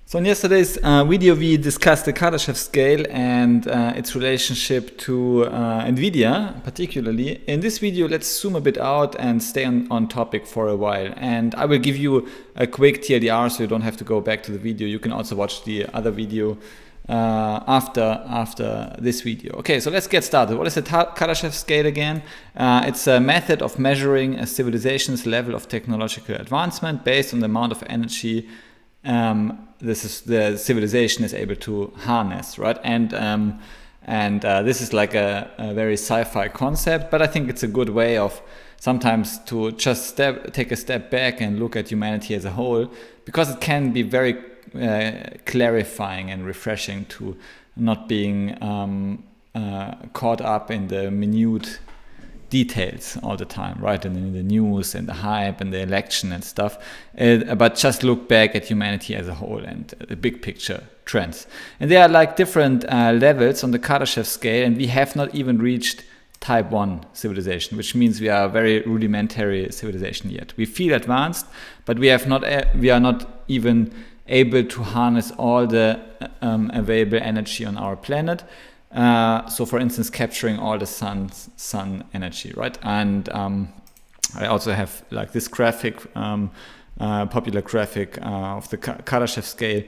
So in yesterday's video, we discussed the Kardashev Scale and its relationship to NVIDIA particularly. In this video, let's zoom a bit out and stay on topic for a while. And I will give you a quick TLDR so you don't have to go back to the video. You can also watch the other video after this video. Okay, so let's get started. What is the Kardashev Scale again? It's a method of measuring a civilization's level of technological advancement based on the amount of energy the civilization is able to harness, right? And this is like a very sci-fi concept, but I think it's a good way of sometimes to just take a step back and look at humanity as a whole, because it can be very clarifying and refreshing to not being caught up in the minute details all the time, right? And in the news and the hype and the election and stuff, but just look back at humanity as a whole and the big picture trends. And there are like different levels on the Kardashev scale, and we have not even reached type 1 civilization, which means we are a very rudimentary civilization yet. We feel advanced, but we are not even able to harness all the available energy on our planet. So for instance, capturing all the sun energy, right? And I also have like this graphic, popular graphic of the Kardashev scale.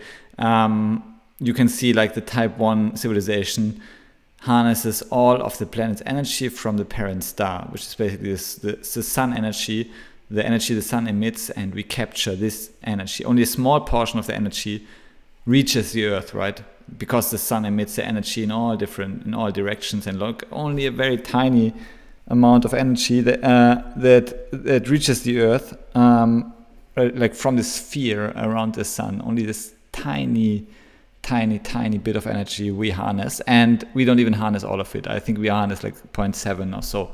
You can see like the type 1 civilization harnesses all of the planet's energy from the parent star, which is basically the sun energy, the energy the sun emits, and we capture this energy. Only a small portion of the energy reaches the earth, right? Because the sun emits the energy in all directions, and look, only a very tiny amount of energy that reaches the earth, like from the sphere around the sun. Only this tiny bit of energy we harness, and we don't even harness all of it. I think we harness like 0.7 or so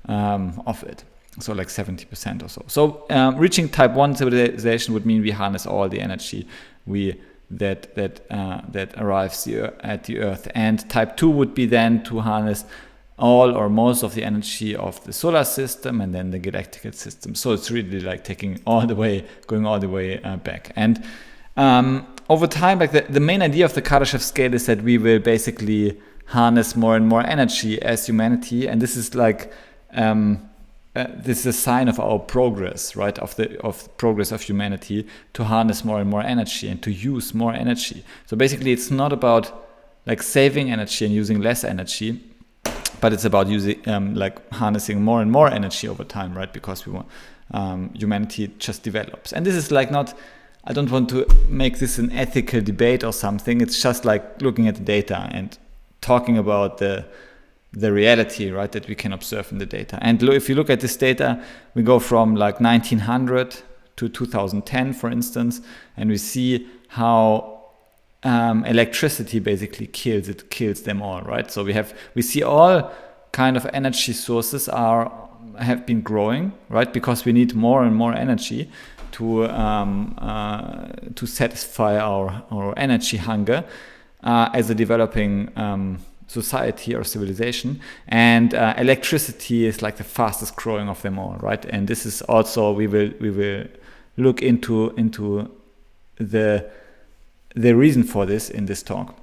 of it, so like 70% or so. So reaching type 1 civilization would mean we harness all the energy that arrives at the earth. And type 2 would be then to harness all or most of the energy of the solar system and then the galactical system. So it's really like going all the way back. And over time, like the main idea of the Kardashev scale is that we will basically harness more and more energy as humanity, and this is like this is a sign of our progress, right? Of progress of humanity to harness more and more energy and to use more energy. So basically, it's not about like saving energy and using less energy, but it's about using like harnessing more and more energy over time, right? Because we want humanity just develops, and this is like not. I don't want to make this an ethical debate or something. It's just like looking at the data and talking about the reality, right, that we can observe in the data. And if you look at this data, we go from like 1900 to 2010, for instance, and we see how electricity basically kills them all, right? So we see all kind of energy sources have been growing, right, because we need more and more energy to satisfy our energy hunger as a developing society or civilization, and electricity is like the fastest growing of them all, right? And this is also we will look into the reason for this in this talk.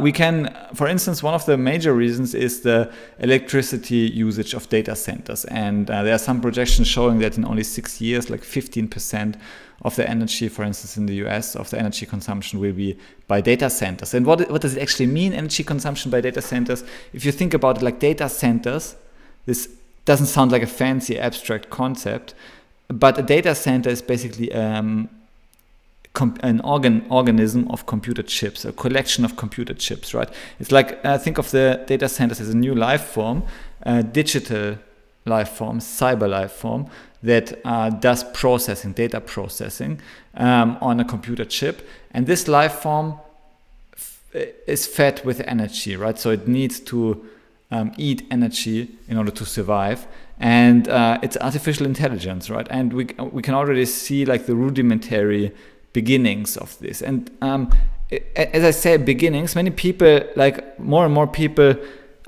We can, for instance, one of the major reasons is the electricity usage of data centers, and there are some projections showing that in only 6 years, like 15% of the energy, for instance, in the US, of the energy consumption will be by data centers. And what does it actually mean, energy consumption by data centers? If you think about it like data centers, this doesn't sound like a fancy abstract concept, but a data center is basically an organism of computer chips, a collection of computer chips, right? It's like, think of the data centers as a new life form, a digital life form, cyber life form, that does data processing on a computer chip. And this life form is fed with energy, right? So it needs to eat energy in order to survive. And it's artificial intelligence, right? And we can already see like the rudimentary beginnings of this. And as I say, beginnings, many people, like more and more people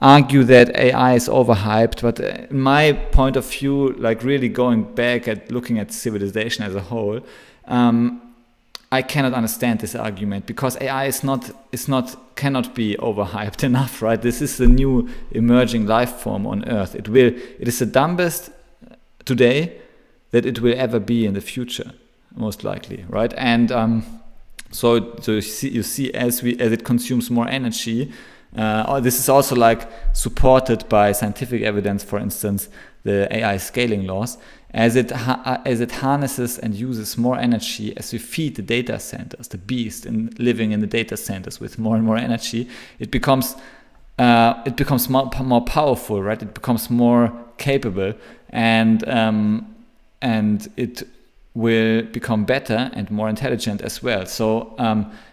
argue that AI is overhyped, but in my point of view, like really going back at looking at civilization as a whole, I cannot understand this argument, because AI cannot be overhyped enough, right? This is the new emerging life form on Earth. It is the dumbest today that it will ever be in the future, most likely, right? And so you see as it consumes more energy. This is also like supported by scientific evidence, for instance, the AI scaling laws. As it harnesses and uses more energy, as we feed the data centers, the beast living in the data centers with more and more energy, it becomes more powerful, right? It becomes more capable, and it will become better and more intelligent as well. So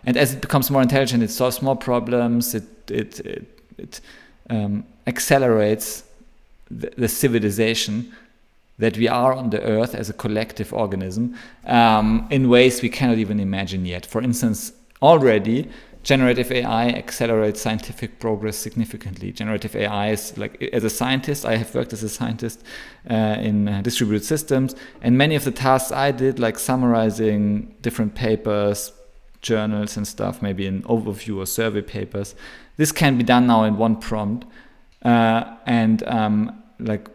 and as it becomes more intelligent, it solves more problems. It accelerates the civilization that we are on the Earth as a collective organism in ways we cannot even imagine yet. For instance, already generative AI accelerates scientific progress significantly. Generative AI is, like, as a scientist, I have worked as a scientist in distributed systems, and many of the tasks I did, like summarizing different papers, journals and stuff, maybe an overview or survey papers, this can be done now in one prompt, like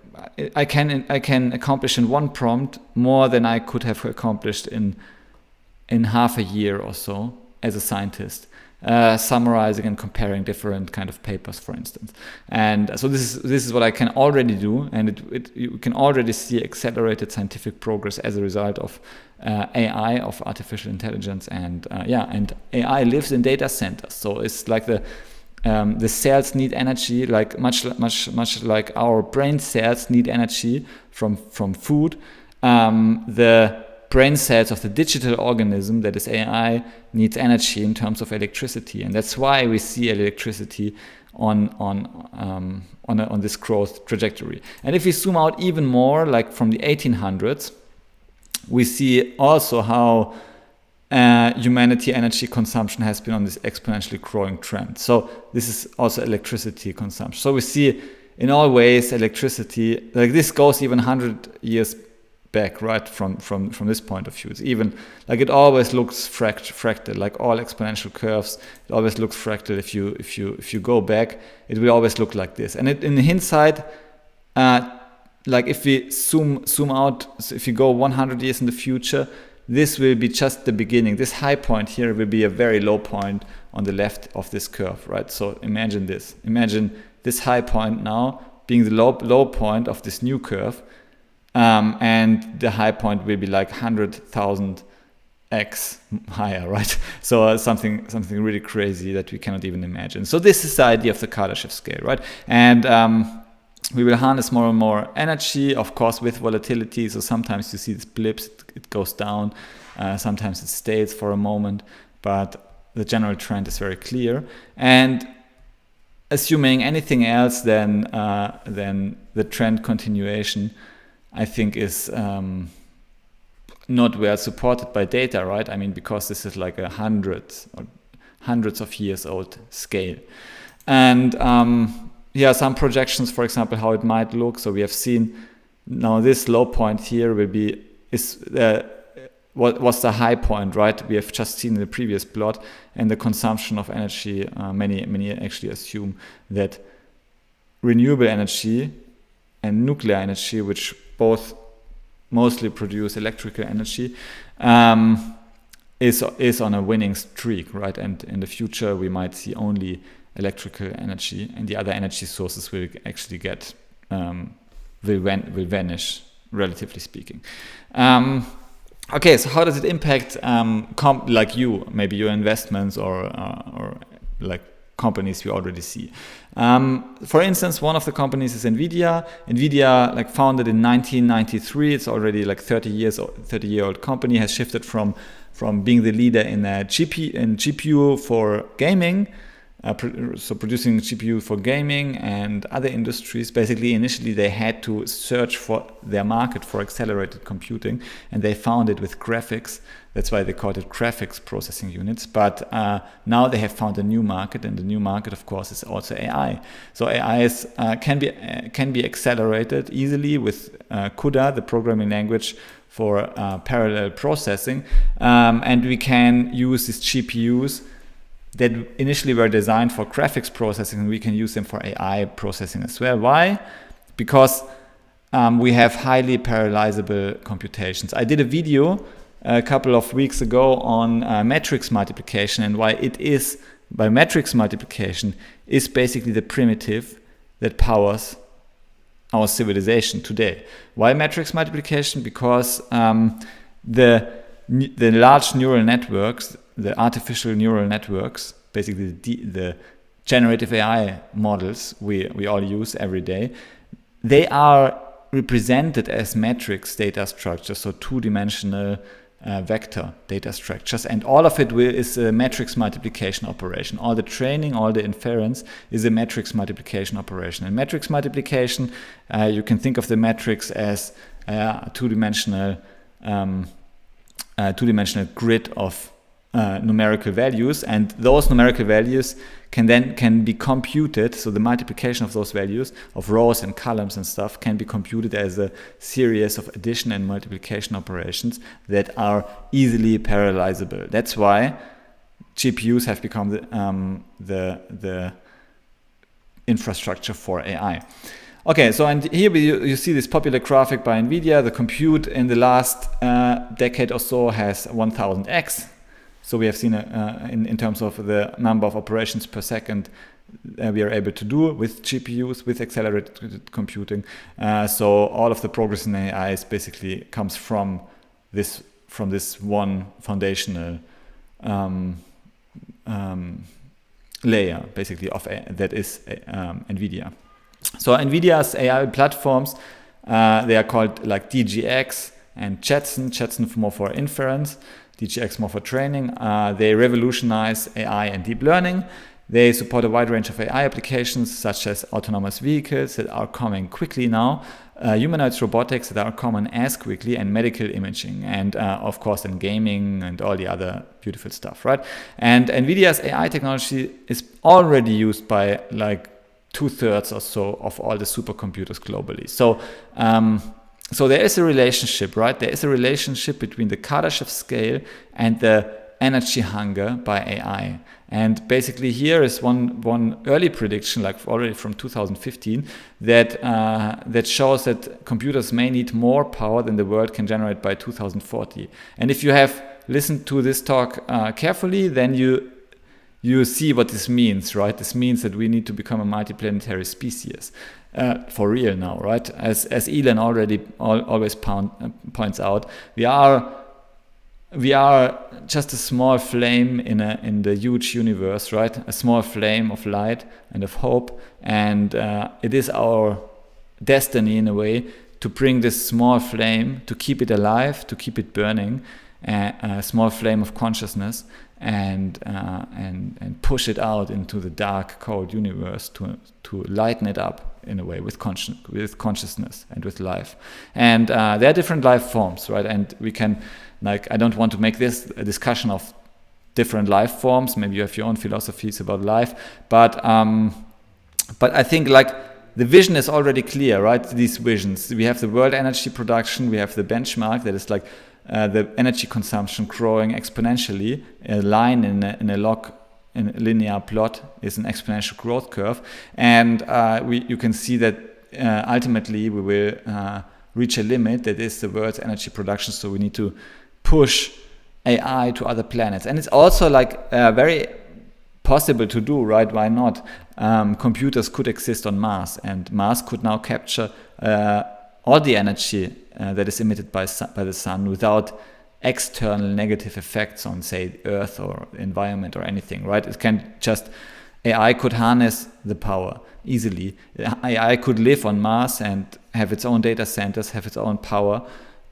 I can accomplish in one prompt more than I could have accomplished in half a year or so as a scientist, summarizing and comparing different kind of papers, for instance. And so this is what I can already do, and you can already see accelerated scientific progress as a result of AI, of artificial intelligence, and AI lives in data centers. So it's like the cells need energy, like much like our brain cells need energy from food. The brain cells of the digital organism, that is AI, needs energy in terms of electricity, and that's why we see electricity on this growth trajectory. And if we zoom out even more, like from the 1800s, we see also how humanity energy consumption has been on this exponentially growing trend. So this is also electricity consumption. So we see in all ways electricity, like this goes even 100 years back, right, from this point of view. It's even like it always looks fractal, like all exponential curves. It always looks fractal. If you go back, it will always look like this. And in hindsight, like if we zoom out, so if you go 100 years in the future, this will be just the beginning. This high point here will be a very low point on the left of this curve, right? So imagine this. Imagine this high point now being the low point of this new curve, and the high point will be like 100,000 x higher, right? So something really crazy that we cannot even imagine. So this is the idea of the Kardashev scale, right? And we will harness more and more energy, of course, with volatility. So sometimes you see these blips, it goes down. Sometimes it stays for a moment, but the general trend is very clear. And assuming anything else than the trend continuation, I think is not well supported by data, right? I mean, because this is like hundreds of years old scale. And some projections, for example, how it might look. So we have seen now this low point here was the high point, right? We have just seen in the previous plot, and the consumption of energy. Many actually assume that renewable energy and nuclear energy, which both mostly produce electrical energy, is on a winning streak, right? And in the future, we might see only electrical energy, and the other energy sources will actually will vanish, relatively speaking. Okay, so how does it impact like maybe your investments or like companies we already see? For instance, one of the companies is NVIDIA. NVIDIA, like founded in 1993, it's already like 30-year-old company, has shifted from being the leader in GPU for gaming, so producing GPU for gaming and other industries. Basically, initially they had to search for their market for accelerated computing, and they found it with graphics. That's why they called it graphics processing units. But now they have found a new market, and the new market, of course, is also AI. So AI can be accelerated easily with CUDA, the programming language for parallel processing, and we can use these GPUs that initially were designed for graphics processing, and we can use them for AI processing as well. Why? Because we have highly parallelizable computations. I did a video a couple of weeks ago on matrix multiplication, and why it is, by matrix multiplication, is basically the primitive that powers our civilization today. Why matrix multiplication? Because the large neural networks, the artificial neural networks, basically the generative AI models we all use every day, they are represented as matrix data structures, so two-dimensional vector data structures, and all of it is a matrix multiplication operation. All the training, all the inference is a matrix multiplication operation. And matrix multiplication, you can think of the matrix as a two-dimensional grid of numerical values, and those numerical values can be computed. So the multiplication of those values of rows and columns and stuff can be computed as a series of addition and multiplication operations that are easily parallelizable. That's why GPUs have become the infrastructure for AI. Okay, so and here you see this popular graphic by NVIDIA. The compute in the last decade or so has 1000x. So we have seen in terms of the number of operations per second we are able to do with GPUs, with accelerated computing. So all of the progress in AI is basically comes from this one foundational layer, basically that is NVIDIA. So NVIDIA's AI platforms, they are called like DGX and Jetson more for inference, DGX more for training. They revolutionize AI and deep learning. They support a wide range of AI applications, such as autonomous vehicles that are coming quickly now, humanoids robotics that are coming as quickly, and medical imaging, and of course in gaming and all the other beautiful stuff, right? And NVIDIA's AI technology is already used by like 2/3 or so of all the supercomputers globally. So there is a relationship, right? There is a relationship between the Kardashev scale and the energy hunger by AI. And basically here is one early prediction, like already from 2015, that shows that computers may need more power than the world can generate by 2040. And if you have listened to this talk carefully, then you see what this means, right? This means that we need to become a multiplanetary species. For real now, right? As Elon already always points out, we are just a small flame in the huge universe, right? A small flame of light and of hope, and it is our destiny in a way to bring this small flame, to keep it alive, to keep it burning, a small flame of consciousness, and push it out into the dark, cold universe to lighten it up in a way with consciousness and with life. And there are different life forms, right? And we can, like, I don't want to make this a discussion of different life forms. Maybe you have your own philosophies about life, but I think like the vision is already clear, right? These visions. We have the world energy production. We have the benchmark that is like the energy consumption growing exponentially. A line in a linear plot is an exponential growth curve, and you can see that ultimately we will reach a limit that is the world's energy production. So we need to push AI to other planets, and it's also like very possible to do, right? Why not? Computers could exist on Mars, and Mars could now capture all the energy that is emitted by the sun without external negative effects on, say, Earth or environment or anything, right? AI could harness the power easily. AI could live on Mars and have its own data centers, have its own power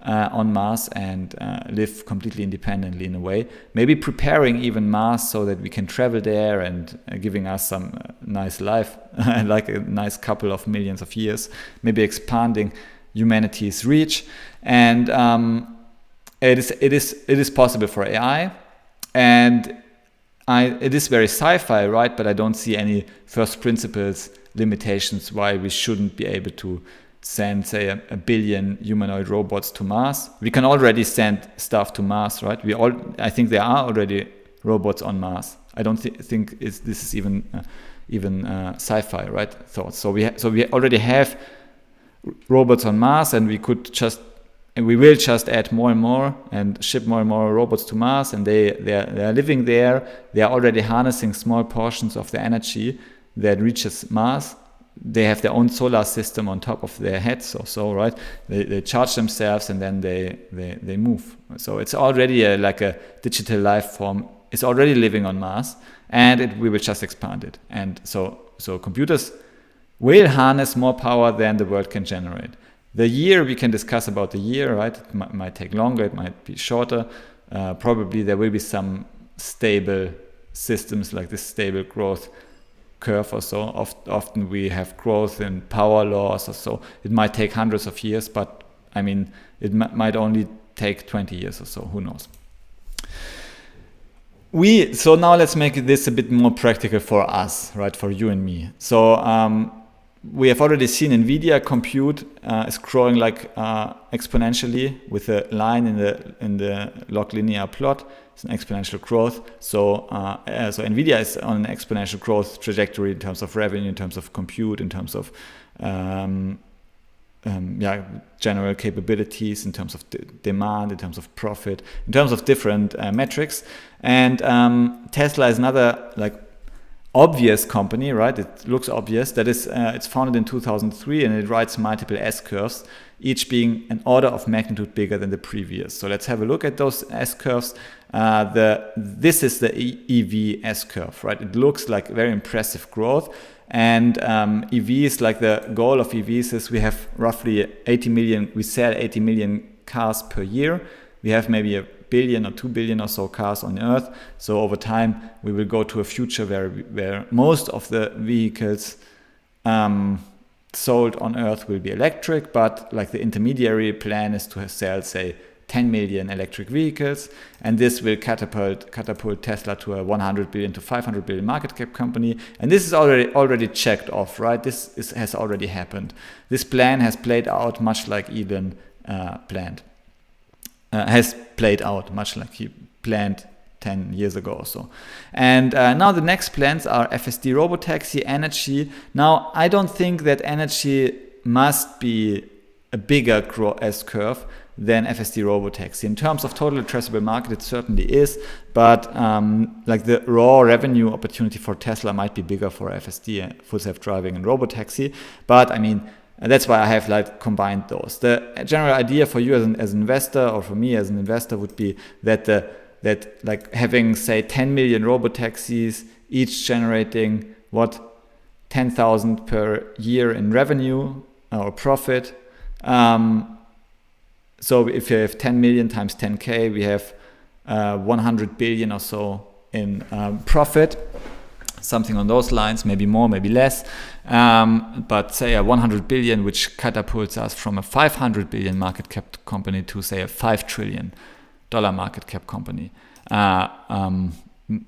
on Mars, and live completely independently in a way. Maybe preparing even Mars so that we can travel there and giving us some nice life, like a nice couple of millions of years, maybe expanding humanity's reach. And it is possible for AI, and it is very sci-fi, right? But I don't see any first principles limitations why we shouldn't be able to send, say, a billion humanoid robots to Mars. We can already send stuff to Mars, right? I think there are already robots on Mars. I don't think this is even sci-fi, right? Thoughts. So we already have robots on Mars, and we will just add more and more and ship more and more robots to Mars, and they are living there. They are already harnessing small portions of the energy that reaches Mars. They have their own solar system on top of their heads or so, right? They charge themselves, and then they move. So it's already like a digital life form. It's already living on Mars, and we will just expand it. And so computers will harness more power than the world can generate. The year, we can discuss about the year, right? It might take longer, it might be shorter. Probably there will be some stable systems, like this stable growth curve or so. Often we have growth in power laws or so. It might take hundreds of years, but I mean, it might only take 20 years or so, who knows. So now let's make this a bit more practical for us, right? For you and me. So we have already seen NVIDIA compute is growing like exponentially with a line in the log linear plot. It's an exponential growth. So NVIDIA is on an exponential growth trajectory in terms of revenue, in terms of compute, in terms of general capabilities, in terms of demand, in terms of profit, in terms of different metrics. And Tesla is another like obvious company, right? It looks obvious. That is, it's founded in 2003, and it rides multiple S-curves, each being an order of magnitude bigger than the previous. So let's have a look at those S-curves. This is the EV S-curve, right? It looks like very impressive growth. And EVs, like the goal of EVs is we have roughly 80 million, we sell 80 million cars per year. We have maybe 1 billion or 2 billion or so cars on Earth. So over time, we will go to a future where most of the vehicles sold on Earth will be electric, but like the intermediary plan is to sell, say, 10 million electric vehicles, and this will catapult Tesla to a 100 billion to 500 billion market cap company. And this is already checked off, right? This has already happened. This plan has played out much like Elon has played out much like he planned 10 years ago or so. And now the next plans are FSD Robotaxi, energy. Now, I don't think that energy must be a bigger S-curve than FSD Robotaxi. In terms of total addressable market, it certainly is, but like the raw revenue opportunity for Tesla might be bigger for FSD, full self-driving and Robotaxi. But I mean, that's why I have like combined those. The general idea for you as an investor, or for me as an investor, would be that like having, say, 10 million Robotaxis, each generating 10,000 per year in revenue or profit. So if you have 10 million times 10K, we have 100 billion or so in profit, something on those lines, maybe more, maybe less. But say a 100 billion, which catapults us from a 500 billion market cap company to, say, a $5 trillion market cap company,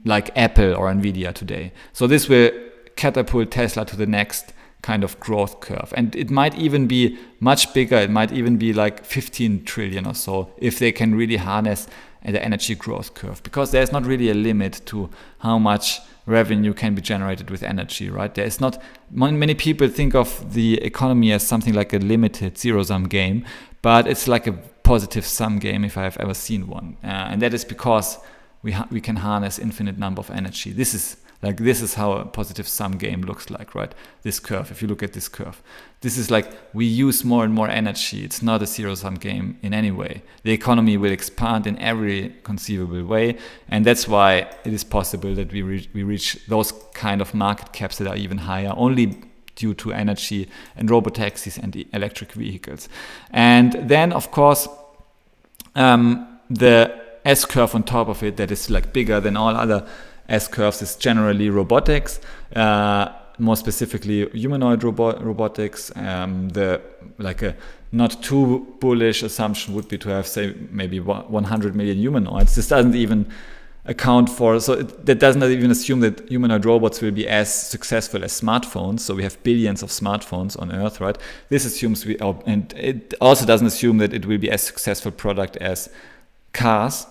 like Apple or Nvidia today. So this will catapult Tesla to the next kind of growth curve. And it might even be much bigger. It might even be like 15 trillion or so if they can really harness the energy growth curve, because there's not really a limit to how much revenue can be generated with energy, right? There is not, many people think of the economy as something like a limited zero-sum game, but it's like a positive sum game if I have ever seen one. And that is because we can harness infinite number of energy. This is how a positive sum game looks like, right? This curve, if you look at this curve. This is like we use more and more energy. It's not a zero-sum game in any way. The economy will expand in every conceivable way. And that's why it is possible that we reach those kind of market caps that are even higher, only due to energy and robotaxis and electric vehicles. And then, of course, the S-curve on top of it that is like bigger than all other S-curves is generally robotics. more specifically humanoid robotics. The like a not too bullish assumption would be to have, say, maybe 100 million humanoids. This doesn't even account for, that does not even assume that humanoid robots will be as successful as smartphones. So we have billions of smartphones on Earth, right? This assumes and it also doesn't assume that it will be as successful product as cars.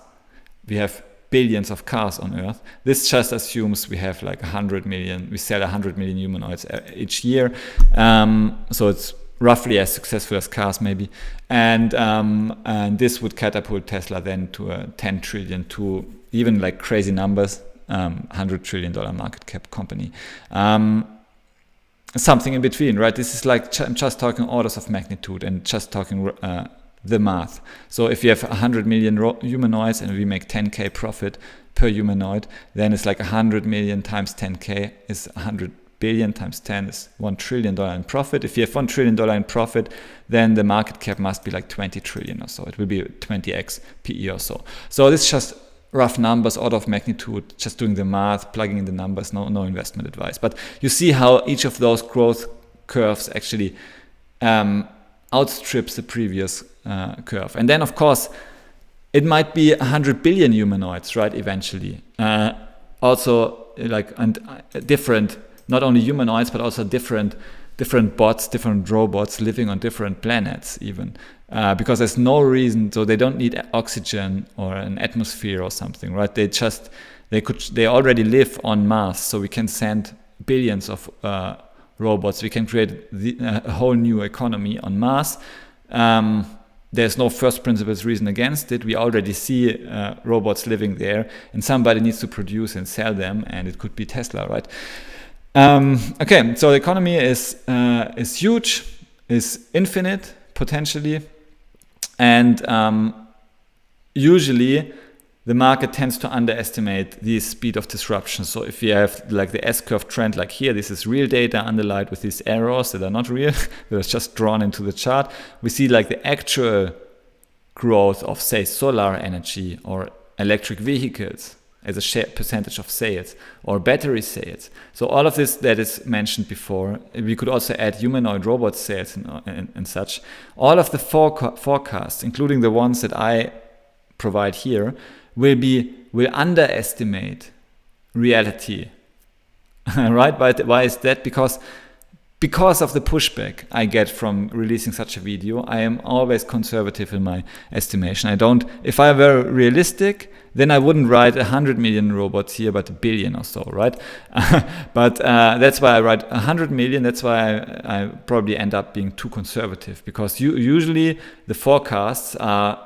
We have billions of cars on Earth. This just assumes we have like 100 million, we sell 100 million humanoids each year. So it's roughly as successful as cars maybe. And this would catapult Tesla then to a 10 trillion to even like crazy numbers, $100 trillion market cap company. Something in between, right? This is like I'm just talking orders of magnitude and just talking the math. So if you have 100 million humanoids and we make 10k profit per humanoid, then it's like 100 million times 10k is 100 billion times 10 is $1 trillion in profit. If you have $1 trillion in profit, then the market cap must be like 20 trillion or so. It will be 20x PE or so. So this is just rough numbers, order of magnitude, just doing the math, plugging in the numbers, no investment advice. But you see how each of those growth curves actually outstrips the previous curve. And then, of course, it might be 100 billion humanoids, right, eventually. Also, like, and different, not only humanoids, but also different bots, different robots living on different planets even. Because there's no reason, so they don't need oxygen or an atmosphere or something, right? They already live on Mars, so we can send billions of robots. We can create a whole new economy on Mars. There's no first principles reason against it. We already see robots living there, and somebody needs to produce and sell them, and it could be Tesla, right? Okay, so the economy is huge, is infinite potentially, and usually the market tends to underestimate the speed of disruption. So if you have like the S-curve trend, like here, this is real data underlined with these arrows that are not real, they're just drawn into the chart. We see like the actual growth of, say, solar energy or electric vehicles as a percentage of sales, or battery sales. So all of this that is mentioned before, we could also add humanoid robot sales and such. All of the forecasts, including the ones that I provide here, will underestimate reality, right? But why is that? Because of the pushback I get from releasing such a video. I am always conservative in my estimation. If I were realistic, then I wouldn't write 100 million robots here, but 1 billion or so, right? But that's why I write 100 million. That's why I probably end up being too conservative, because usually the forecasts are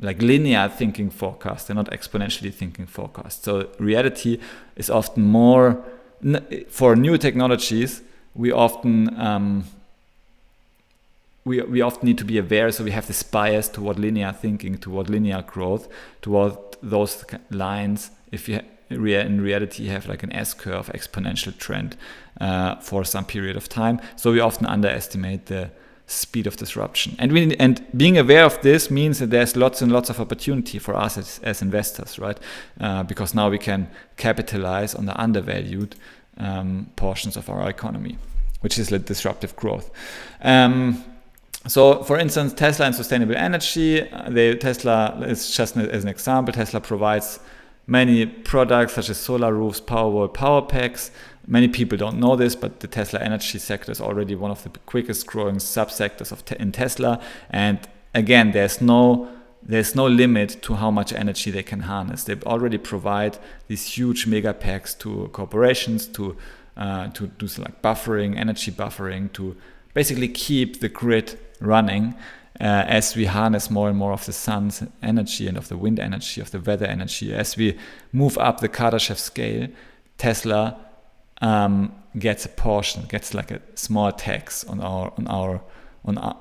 like linear thinking forecasts. They're not exponentially thinking forecasts. So reality is often more, for new technologies, we often need to be aware, so we have this bias toward linear thinking, toward linear growth, toward those lines. If you in reality have like an S-curve exponential trend for some period of time, so we often underestimate the speed of disruption. And being aware of this means that there's lots and lots of opportunity for us as investors, right? Because now we can capitalize on the undervalued portions of our economy, which is like disruptive growth. So for instance, Tesla and sustainable energy, Tesla is just as an example. Tesla provides many products such as solar roofs, Powerwall, power packs. Many people don't know this, but the Tesla energy sector is already one of the quickest growing subsectors in Tesla. And again, there's no limit to how much energy they can harness. They already provide these huge mega packs to corporations to do like buffering, energy buffering, to basically keep the grid running as we harness more and more of the sun's energy and of the wind energy, of the weather energy. As we move up the Kardashev scale, Tesla gets a portion, gets like a small tax on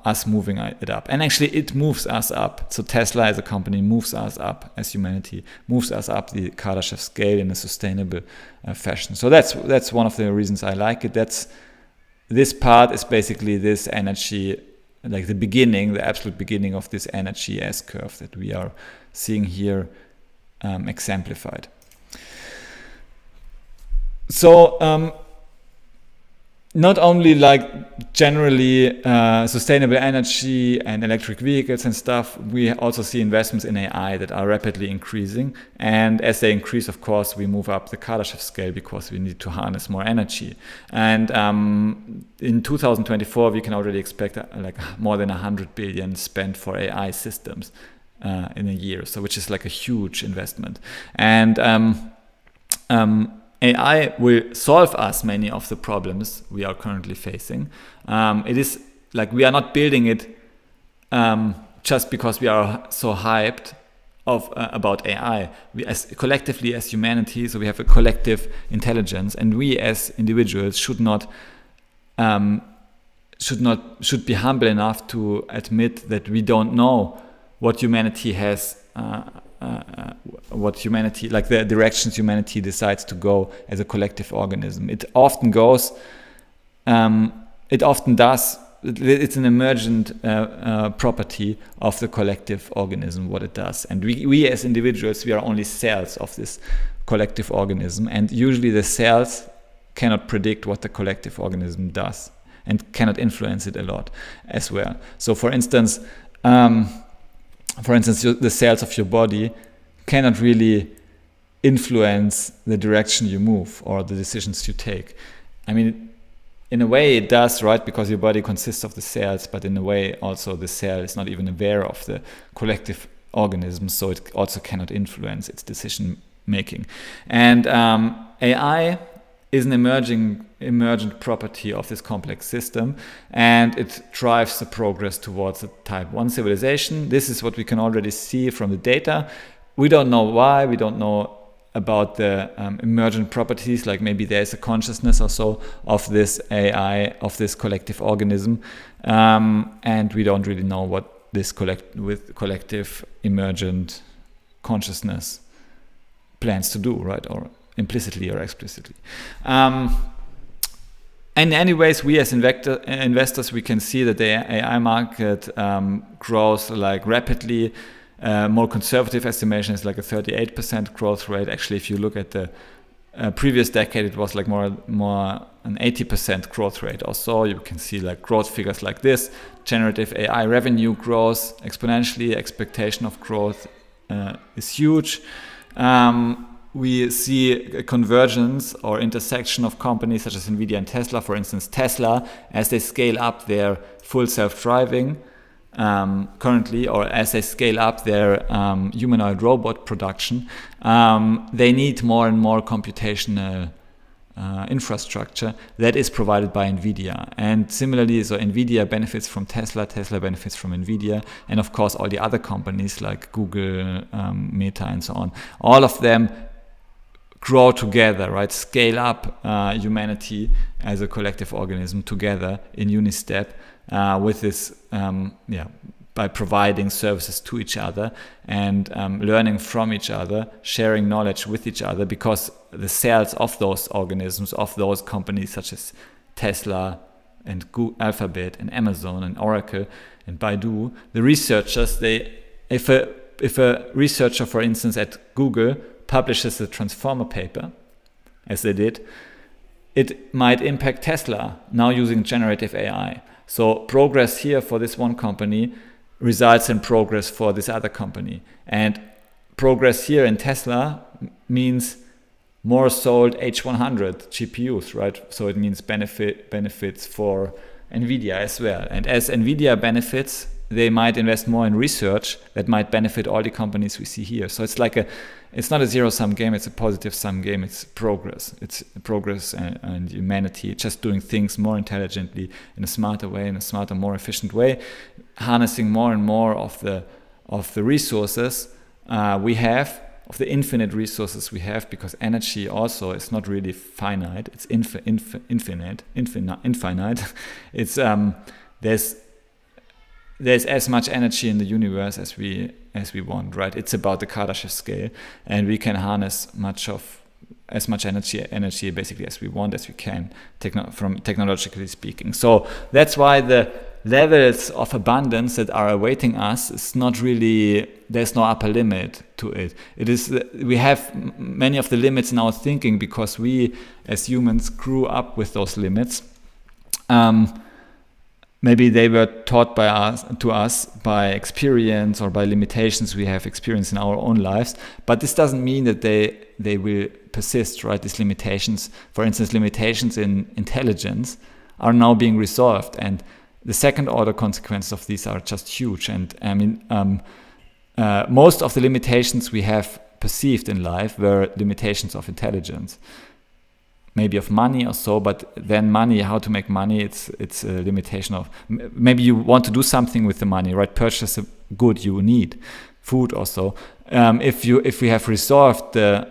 us moving it up. And actually it moves us up. So Tesla as a company moves us up, as humanity moves us up the Kardashev scale in a sustainable fashion. So that's one of the reasons I like it. This part is basically this energy, like the absolute beginning of this energy S-curve that we are seeing here exemplified. So not only like generally sustainable energy and electric vehicles and stuff, we also see investments in AI that are rapidly increasing. And as they increase, of course, we move up the Kardashev scale because we need to harness more energy. And in 2024, we can already expect like more than 100 billion spent for AI systems in a year. So which is like a huge investment. And AI will solve us many of the problems we are currently facing. It is like we are not building it just because we are so hyped about AI. We collectively as humanity, so we have a collective intelligence, and we as individuals should be humble enough to admit that we don't know what humanity has. What humanity, like the directions humanity decides to go as a collective organism. It often does. It's an emergent property of the collective organism, what it does. And we as individuals, we are only cells of this collective organism. And usually the cells cannot predict what the collective organism does and cannot influence it a lot as well. So for instance, the cells of your body cannot really influence the direction you move or the decisions you take. I mean, in a way it does, right? Because your body consists of the cells, but in a way also the cell is not even aware of the collective organism, so it also cannot influence its decision making. And AI is an emergent property of this complex system, and it drives the progress towards a type 1 civilization. This is what we can already see from the data. We don't know why, we don't know about the emergent properties, like maybe there's a consciousness or so of this AI, of this collective organism, and we don't really know what this collective emergent consciousness plans to do, right? Or implicitly or explicitly. And anyways, we as investors, we can see that the AI market grows like rapidly. More conservative estimation is like a 38% growth rate. Actually, if you look at the previous decade, it was like more an 80% growth rate or so. You can see like growth figures like this. Generative AI revenue grows exponentially. Expectation of growth is huge. We see a convergence or intersection of companies such as NVIDIA and Tesla. For instance, Tesla, as they scale up their full self-driving currently, or as they scale up their humanoid robot production, they need more and more computational infrastructure that is provided by NVIDIA. And similarly, so NVIDIA benefits from Tesla, Tesla benefits from NVIDIA, and of course all the other companies like Google, Meta, and so on. All of them grow together, right? Scale up humanity as a collective organism together in unistep with this, by providing services to each other and learning from each other, sharing knowledge with each other, because the cells of those organisms, of those companies such as Tesla and Alphabet and Amazon and Oracle and Baidu, the researchers, if a researcher, for instance, at Google publishes a transformer paper, as they did, it might impact Tesla now using generative AI. So progress here for this one company results in progress for this other company. And progress here in Tesla means more sold H100 GPUs, right? So it means benefits for NVIDIA as well. And as NVIDIA benefits, they might invest more in research that might benefit all the companies we see here. So it's not a zero-sum game, it's a positive-sum game. It's progress. It's progress and humanity just doing things more intelligently in a smarter way, in a smarter, more efficient way, harnessing more and more of the resources we have, of the infinite resources we have, because energy also is not really finite. It's infinite. It's there's as much energy in the universe as we want, right? It's about the Kardashev scale, and we can harness as much energy basically as we want, as we can, from technologically speaking. So that's why the levels of abundance that are awaiting us is not really, there's no upper limit to it. We have many of the limits in our thinking because we as humans grew up with those limits. maybe they were taught to us by experience or by limitations we have experienced in our own lives. But this doesn't mean that they will persist, right? These limitations, for instance, limitations in intelligence, are now being resolved, and the second order consequences of these are just huge. And I mean, most of the limitations we have perceived in life were limitations of intelligence, maybe of money or so, but then money, how to make money, it's a limitation of, maybe you want to do something with the money, right? Purchase a good you need, food or so. If we have resolved the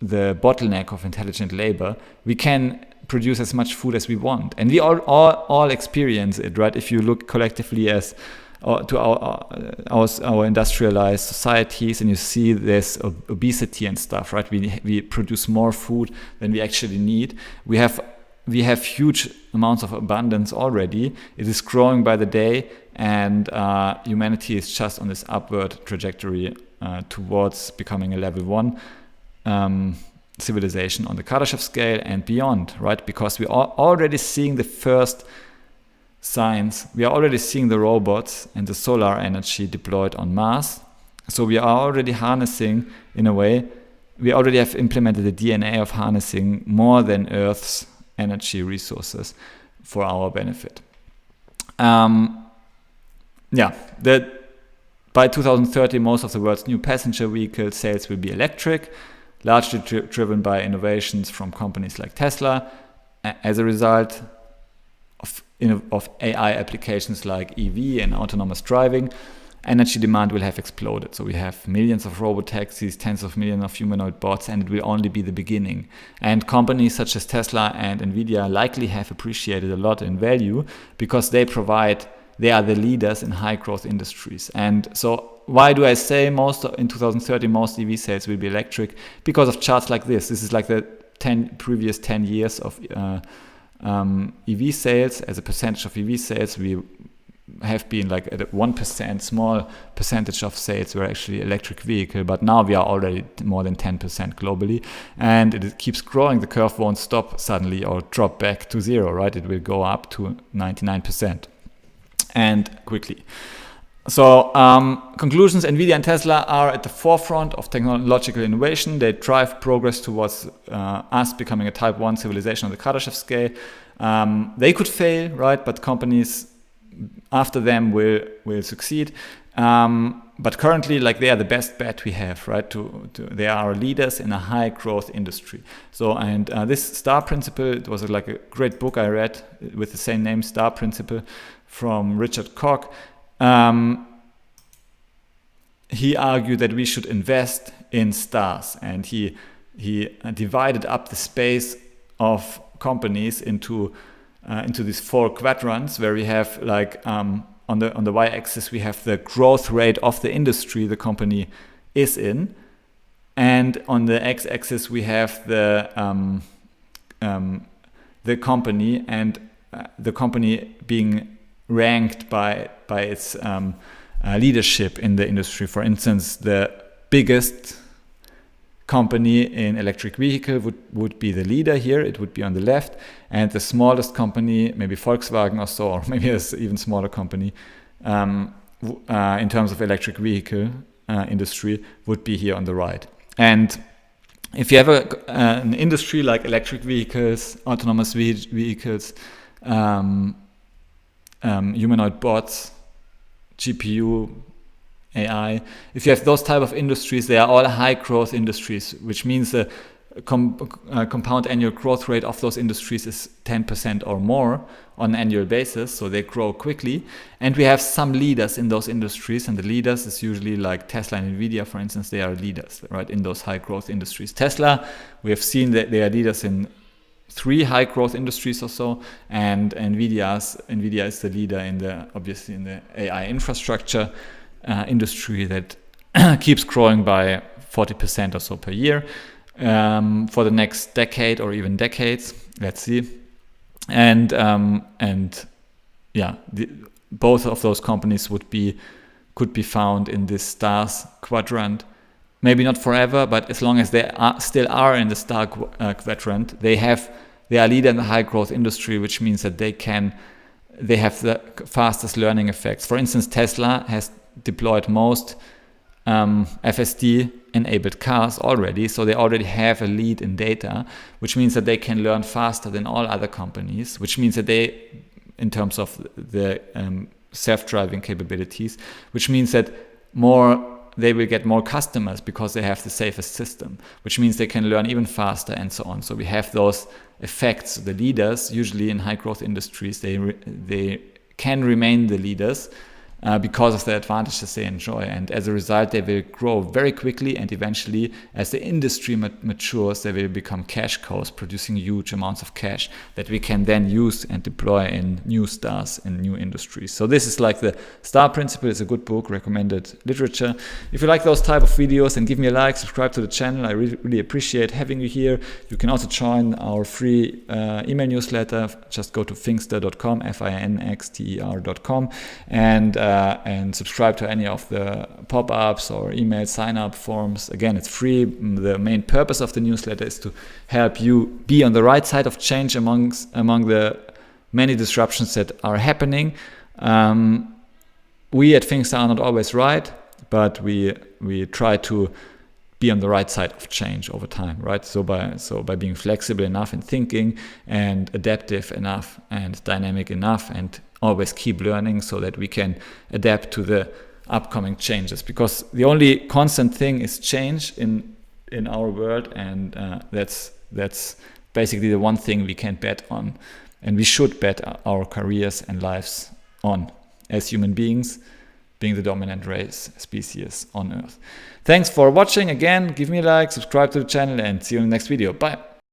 bottleneck of intelligent labor, we can produce as much food as we want, and we all experience it, right? If you look collectively to our industrialized societies, and you see this obesity and stuff, right? We produce more food than we actually need. We have huge amounts of abundance already. It is growing by the day, and humanity is just on this upward trajectory towards becoming a level 1 civilization on the Kardashev scale and beyond, right? Because we are already seeing the first signs. We are already seeing the robots and the solar energy deployed on Mars. So we are already harnessing, in a way, we already have implemented the DNA of harnessing more than Earth's energy resources for our benefit. By 2030, most of the world's new passenger vehicle sales will be electric, largely driven by innovations from companies like Tesla. As a result of AI applications like EV and autonomous driving, energy demand will have exploded. So we have millions of robotaxis, tens of millions of humanoid bots, and it will only be the beginning. And companies such as Tesla and NVIDIA likely have appreciated a lot in value because they are the leaders in high growth industries. And so why do I say in 2030 most EV sales will be electric? Because of charts like this. This is like the previous 10 years of EV sales. As a percentage of EV sales, we have been like at 1%, small percentage of sales were actually electric vehicle, but now we are already more than 10% globally, and it keeps growing. The curve won't stop suddenly or drop back to zero, right? It will go up to 99% and quickly. So conclusions: NVIDIA and Tesla are at the forefront of technological innovation. They drive progress towards us becoming a type 1 civilization on the Kardashev scale. They could fail, right? But companies after them will succeed. But currently, like, they are the best bet we have, right? They are leaders in a high growth industry. So, and this STAR principle, it was like a great book I read with the same name, STAR Principle, from Richard Koch. He argued that we should invest in stars, and he divided up the space of companies into these 4 quadrants, where we have like on the y-axis we have the growth rate of the industry the company is in, and on the x-axis we have the company, and the company being ranked by its leadership in the industry. For instance, the biggest company in electric vehicle would be the leader here. It would be on the left, and the smallest company, maybe Volkswagen or so, or maybe an even smaller company in terms of electric vehicle industry, would be here on the right. And if you have an industry like electric vehicles, autonomous vehicles, humanoid bots, GPU, AI, if you have those type of industries, they are all high growth industries, which means the compound annual growth rate of those industries is 10% or more on an annual basis, so they grow quickly. And we have some leaders in those industries, and the leaders is usually like Tesla and NVIDIA, for instance. They are leaders, right, in those high growth industries. Tesla, we have seen that they are leaders in 3 high growth industries or so, and NVIDIA is the leader obviously in the AI infrastructure industry that keeps growing by 40% or so per year for the next decade or even decades. Let's see. And both of those companies could be found in this stars quadrant. Maybe not forever, but as long as they still are in the star quadrant, they they are leader in the high growth industry, which means that they have the fastest learning effects. For instance, Tesla has deployed most FSD enabled cars already, so they already have a lead in data, which means that they can learn faster than all other companies, which means that they, in terms of the self-driving capabilities, which means that they will get more customers because they have the safest system, which means they can learn even faster and so on. So we have those effects. The leaders, usually in high growth industries, they can remain the leaders because of the advantages they enjoy. And as a result, they will grow very quickly, and eventually, as the industry matures, they will become cash cows, producing huge amounts of cash that we can then use and deploy in new stars and new industries. So this is like the STAR Principle. It's a good book, recommended literature. If you like those type of videos, then give me a like, subscribe to the channel. I really appreciate having you here. You can also join our free email newsletter. Just go to finxter.com, finxter.com, and subscribe to any of the pop-ups or email sign-up forms. Again, it's free. The main purpose of the newsletter is to help you be on the right side of change among the many disruptions that are happening. We at Finxter are not always right, but we try to be on the right side of change over time, right? So by being flexible enough in thinking and adaptive enough and dynamic enough and always keep learning so that we can adapt to the upcoming changes, because the only constant thing is change in our world, and that's basically the one thing we can bet on, and we should bet our careers and lives on as human beings, being the dominant race species on Earth. Thanks for watching. Again, give me a like, subscribe to the channel, and see you in the next video. Bye.